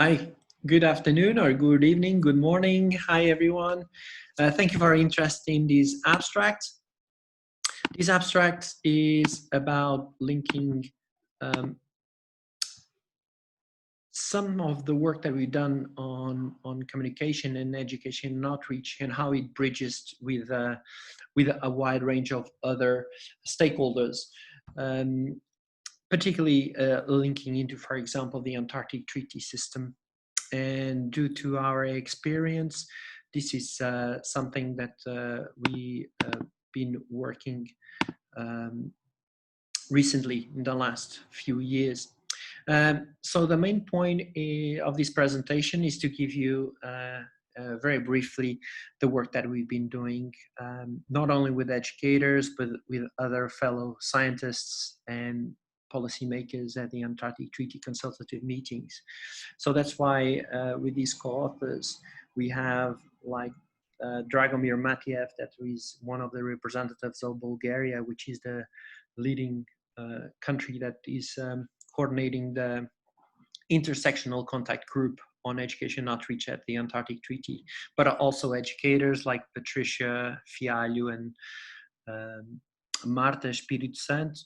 Hi, good afternoon or good evening, good morning. Hi, everyone. Thank you for your interest in this abstract. This abstract is about linking some of the work that we've done on communication and education and outreach and how it bridges with a wide range of other stakeholders. Particularly linking into, for example, the Antarctic Treaty system. And due to our experience, this is something that we been working recently in the last few years. So the main point of this presentation is to give you very briefly the work that we've been doing, not only with educators, but with other fellow scientists and policymakers at the Antarctic Treaty consultative meetings. So that's why with these co-authors, we have like Dragomir Matiev, that is one of the representatives of Bulgaria, which is the leading country that is coordinating the intersectional contact group on education outreach at the Antarctic Treaty, but also educators like Patricia Fialho and Marta Espírito Santo,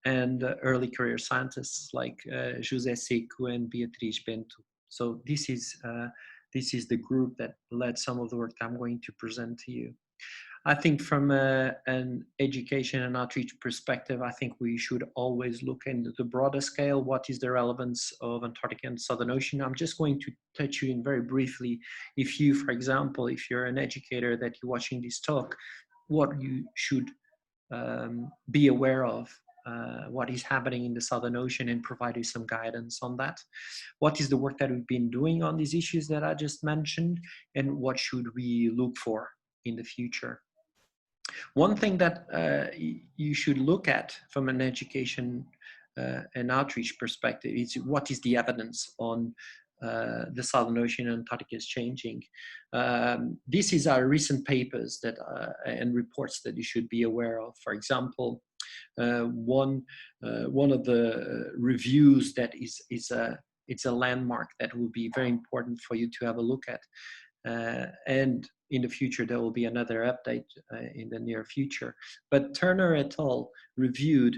and early career scientists like José Xavier and Beatriz Bento. So this is the group that led some of the work that I'm going to present to you. I think from an education and outreach perspective, I think we should always look into the broader scale. What is the relevance of Antarctica and Southern Ocean? I'm just going to touch you in very briefly. If you, for example, if you're an educator that you're watching this talk, what you should be aware of, what is happening in the Southern Ocean, and provide you some guidance on that. What is the work that we've been doing on these issues that I just mentioned, and what should we look for in the future? One thing that you should look at from an education and outreach perspective is what is the evidence on the Southern Ocean and Antarctica is changing. This is our recent papers that and reports that you should be aware of. For example, one of the reviews that it's a landmark that will be very important for you to have a look at. And in the future, there will be another update in the near future. But Turner et al. Reviewed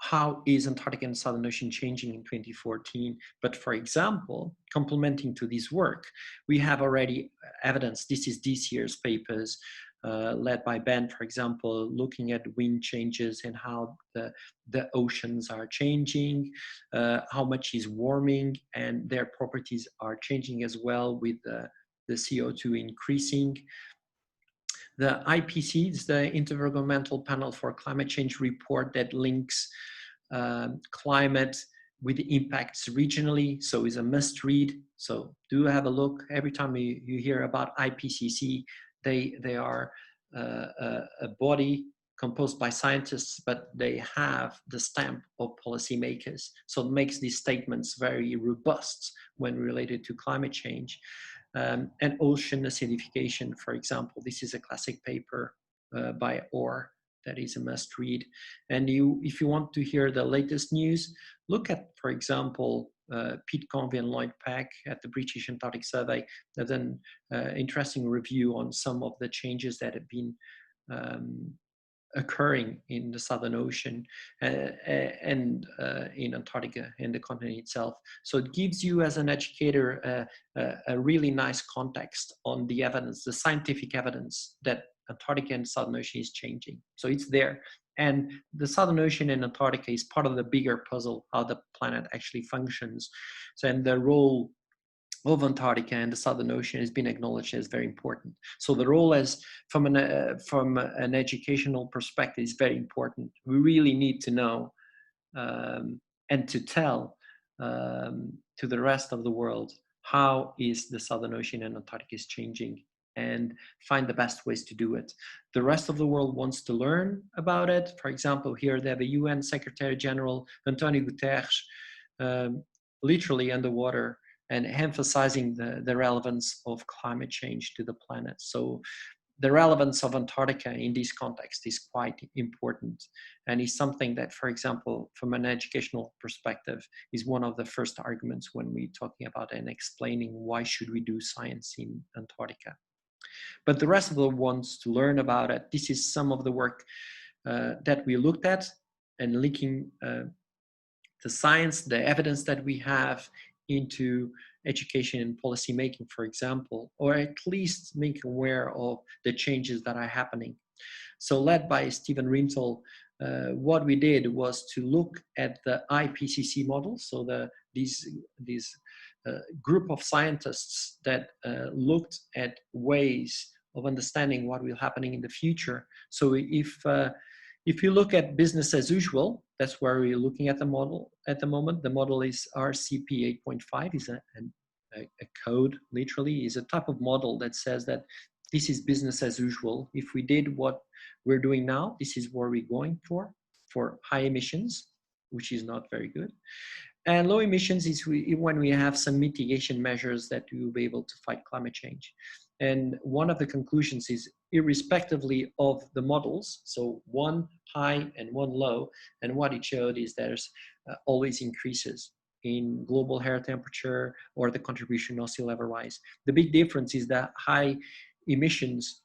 how is Antarctica and Southern Ocean changing in 2014. But for example, complementing to this work, we have already evidence. This is this year's papers led by Ben, for example, looking at wind changes and how the oceans are changing, how much is warming, and their properties are changing as well with the CO2 increasing. The IPCC is the Intergovernmental Panel for Climate Change report that links climate with the impacts regionally, so it's a must read. So do have a look. Every time you hear about IPCC, they are a body composed by scientists, but they have the stamp of policymakers. So it makes these statements very robust when related to climate change. And ocean acidification, for example, this is a classic paper by Orr that is a must read. And if you want to hear the latest news, look at, for example, Pete Convey and Lloyd Peck at the British Antarctic Survey. There's an interesting review on some of the changes that have been occurring in the Southern Ocean and in Antarctica and the continent itself. So it gives you as an educator a really nice context on the evidence, the scientific evidence that Antarctica and Southern Ocean is changing. So it's there. And the Southern Ocean and Antarctica is part of the bigger puzzle, how the planet actually functions. So, and the role of Antarctica and the Southern Ocean has been acknowledged as very important. So the role as from an educational perspective is very important. We really need to know and to tell to the rest of the world how is the Southern Ocean and Antarctica is changing, and find the best ways to do it. The rest of the world wants to learn about it. For example, here they have a UN Secretary General, Antonio Guterres, literally underwater and emphasizing the relevance of climate change to the planet. So the relevance of Antarctica in this context is quite important, and is something that, for example, from an educational perspective, is one of the first arguments when we're talking about and explaining why should we do science in Antarctica. But the rest of the ones to learn about it, this is some of the work that we looked at, and linking the science, the evidence that we have into education and policy making, for example, or at least make aware of the changes that are happening. So led by Stephen Rintoul, what we did was to look at the IPCC model, so these group of scientists that looked at ways of understanding what will happening in the future. So if you look at business as usual, that's where we're looking at the model at the moment. The model is RCP 8.5, is a code, literally, is a type of model that says that this is business as usual. If we did what we're doing now, this is where we're going for high emissions, which is not very good. And low emissions is when we have some mitigation measures that we will be able to fight climate change. And one of the conclusions is, irrespectively of the models, so one high and one low, and what it showed is there's always increases in global air temperature, or the contribution of sea level rise. The big difference is that high emissions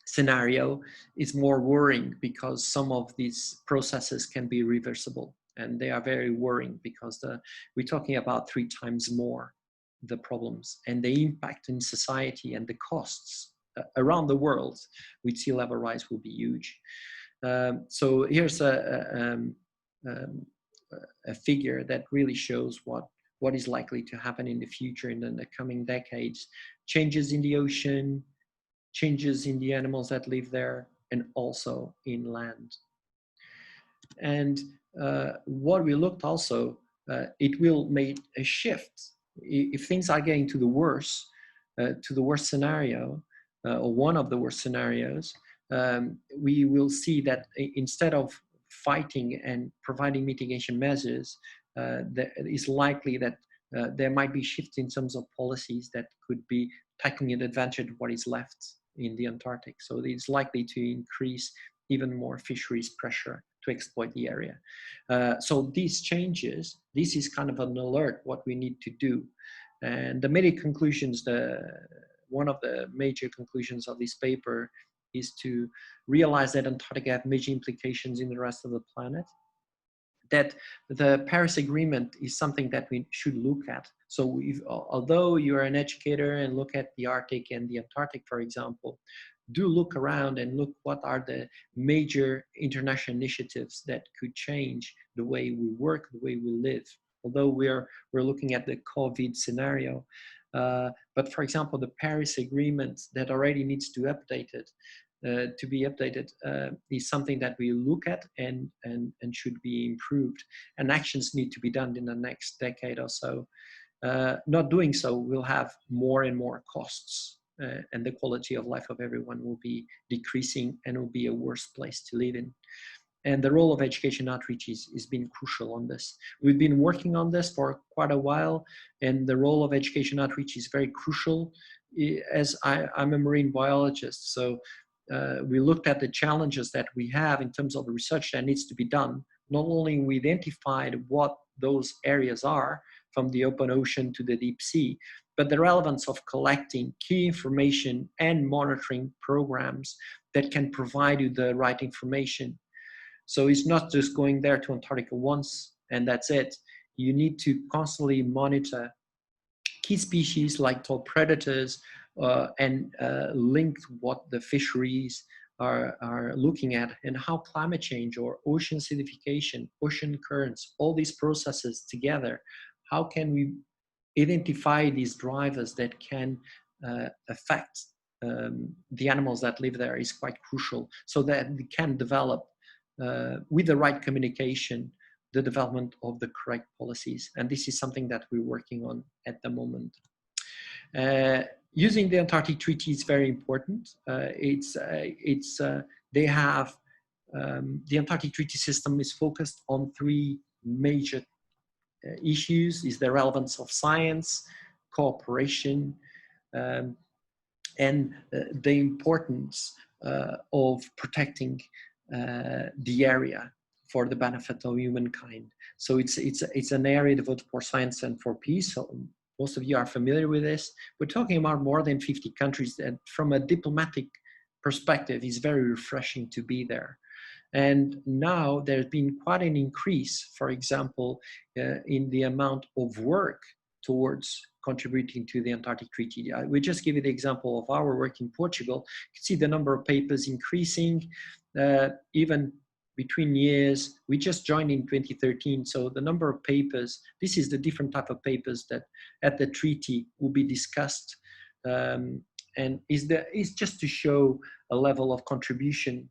scenario is more worrying, because some of these processes can be reversible, and they are very worrying because we're talking about 3 times more the problems, and the impact in society and the costs around the world with sea level rise will be huge. So here's a figure that really shows what is likely to happen in the future, in the coming decades. Changes in the ocean, changes in the animals that live there, and also in land. And what we looked also, it will make a shift. If things are getting to the worst scenario, or one of the worst scenarios, we will see that instead of fighting and providing mitigation measures, it's likely that there might be shifts in terms of policies that could be taking advantage of what is left in the Antarctic. So it's likely to increase even more fisheries pressure to exploit the area. So these changes, this is kind of an alert what we need to do. And the main conclusions, one of the major conclusions of this paper is to realize that Antarctica has major implications in the rest of the planet, that the Paris Agreement is something that we should look at. So although you're an educator and look at the Arctic and the Antarctic, for example, do look around and look what are the major international initiatives that could change the way we work, the way we live. Although we're looking at the COVID scenario, but for example, the Paris Agreement that already needs to be updated is something that we look at and should be improved, and actions need to be done in the next decade or so. Not doing so will have more and more costs, and the quality of life of everyone will be decreasing, and will be a worse place to live in. And the role of education outreach has been crucial on this. We've been working on this for quite a while, and the role of education outreach is very crucial. As I'm a marine biologist, so we looked at the challenges that we have in terms of the research that needs to be done. Not only we identified what those areas are, from the open ocean to the deep sea, but the relevance of collecting key information and monitoring programs that can provide you the right information. So it's not just going there to Antarctica once and that's it. You need to constantly monitor key species like tall predators, and link what the fisheries are looking at, and how climate change or ocean acidification, ocean currents, all these processes together, how can we identify these drivers that can affect the animals that live there is quite crucial, so that we can develop with the right communication the development of the correct policies. And this is something that we're working on at the moment. Using the Antarctic Treaty is very important. They have, the Antarctic Treaty system is focused on 3 major issues: is the relevance of science, cooperation, and the importance of protecting the area for the benefit of humankind. So it's an area devoted for science and for peace. So most of you are familiar with this. We're talking about more than 50 countries, and from a diplomatic perspective, it's very refreshing to be there. And now there's been quite an increase, for example, in the amount of work towards contributing to the Antarctic Treaty. We just give you the example of our work in Portugal. You can see the number of papers increasing, even between years. We just joined in 2013, so the number of papers, this is the different type of papers that at the treaty will be discussed, and is just to show a level of contribution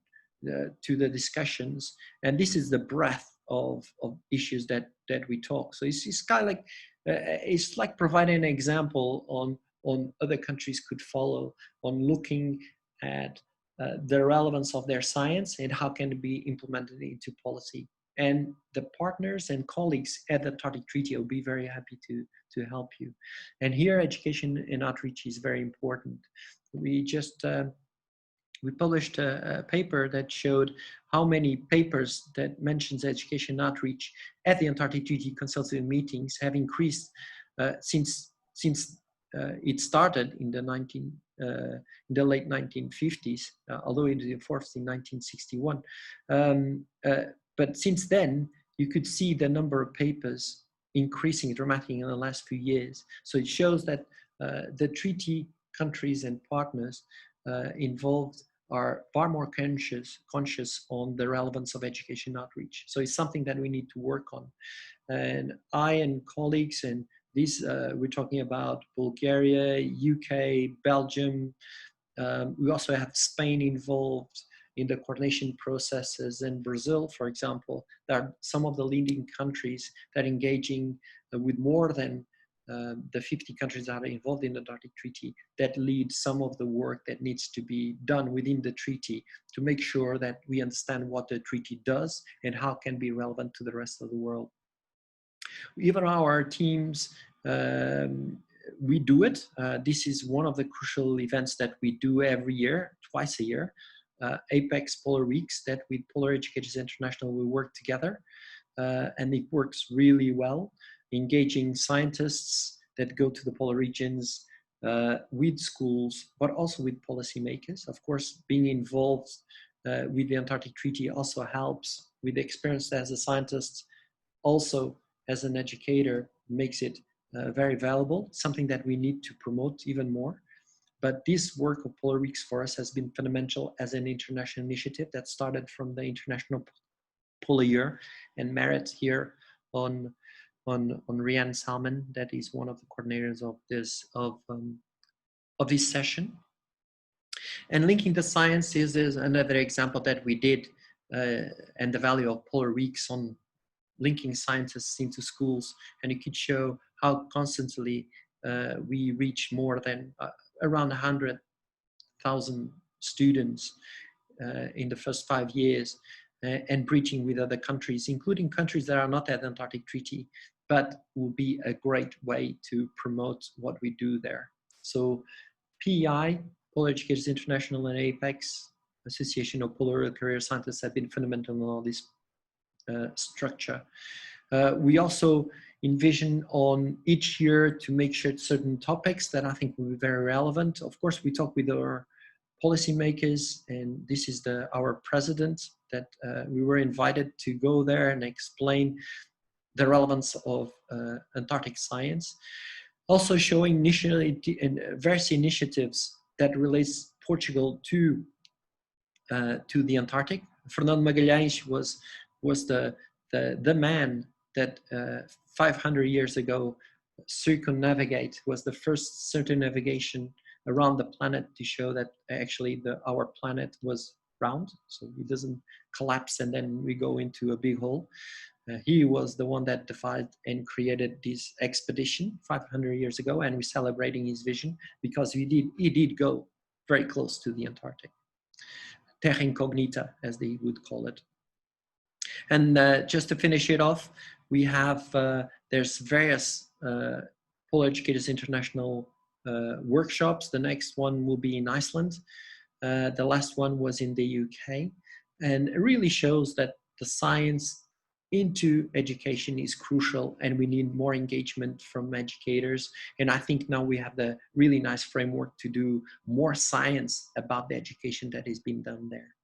to the discussions, and this is the breadth of issues that we talk. So it's kind of like it's like providing an example on other countries could follow on looking at the relevance of their science and how can it be implemented into policy. And the partners and colleagues at the Antarctic Treaty will be very happy to help you. And here, education and outreach is very important. We just we published a paper that showed how many papers that mentions education outreach at the Antarctic Treaty consultative meetings have increased since it started in the late 1950s, although it was enforced in 1961. But since then, you could see the number of papers increasing dramatically in the last few years. So it shows that the treaty countries and partners involved are far more conscious on the relevance of education outreach. So it's something that we need to work on. And I and colleagues, and these we're talking about Bulgaria, UK, Belgium. We also have Spain involved in the coordination processes, and Brazil, for example. There are some of the leading countries that are engaging with more than the 50 countries that are involved in the Antarctic Treaty, that lead some of the work that needs to be done within the treaty to make sure that we understand what the treaty does and how it can be relevant to the rest of the world. Even our teams, we do it. This is one of the crucial events that we do every year, twice a year. Apex Polar Weeks, that with Polar Educators International we work together, and it works really well, engaging scientists that go to the polar regions with schools, but also with policymakers. Of course, being involved with the Antarctic Treaty also helps with the experience as a scientist, also as an educator, makes it very valuable, something that we need to promote even more. But this work of Polar Weeks for us has been fundamental as an international initiative that started from the International Polar Year, and merit here on Rianne Salmon, that is one of the coordinators of this session. And linking the science is another example that we did, and the value of Polar Weeks on linking scientists into schools, and it could show how constantly we reach more than around 100,000 students in the first 5 years, and breaching with other countries, including countries that are not at the Antarctic Treaty, but will be a great way to promote what we do there. So PEI, Polar Educators International, and APEX, Association of Polar Career Scientists, have been fundamental in all this structure. We also envision on each year to make sure certain topics that I think will be very relevant. Of course, we talk with our policymakers, and this is our president that we were invited to go there and explain the relevance of Antarctic science. Also showing various initiatives that relates Portugal to the Antarctic. Fernando Magalhães was the man that 500 years ago circumnavigate, was the first circumnavigation around the planet to show that actually our planet was round, so it doesn't collapse and then we go into a big hole. He was the one that defied and created this expedition 500 years ago, and we're celebrating his vision because he did go very close to the Antarctic. Terra incognita, as they would call it. And just to finish it off, we have, there's various Polar Educators International workshops. The next one will be in Iceland. The last one was in the UK. And it really shows that the science into education is crucial, and we need more engagement from educators. And I think now we have the really nice framework to do more science about the education that is being done there.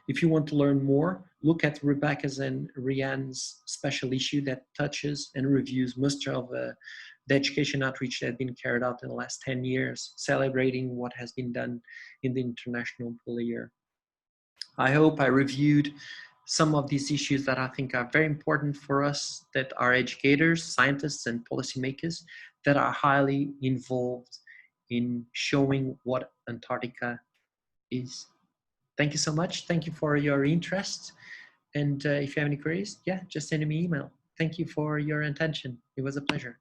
If you want to learn more, look at Rebecca's and Rianne's special issue that touches and reviews most of the education outreach that has been carried out in the last 10 years, celebrating what has been done in the International Polar Year. I hope I reviewed some of these issues that I think are very important for us, that are educators, scientists, and policymakers that are highly involved in showing what Antarctica is. Thank you so much. Thank you for your interest. And if you have any queries, yeah, just send me an email. Thank you for your attention. It was a pleasure.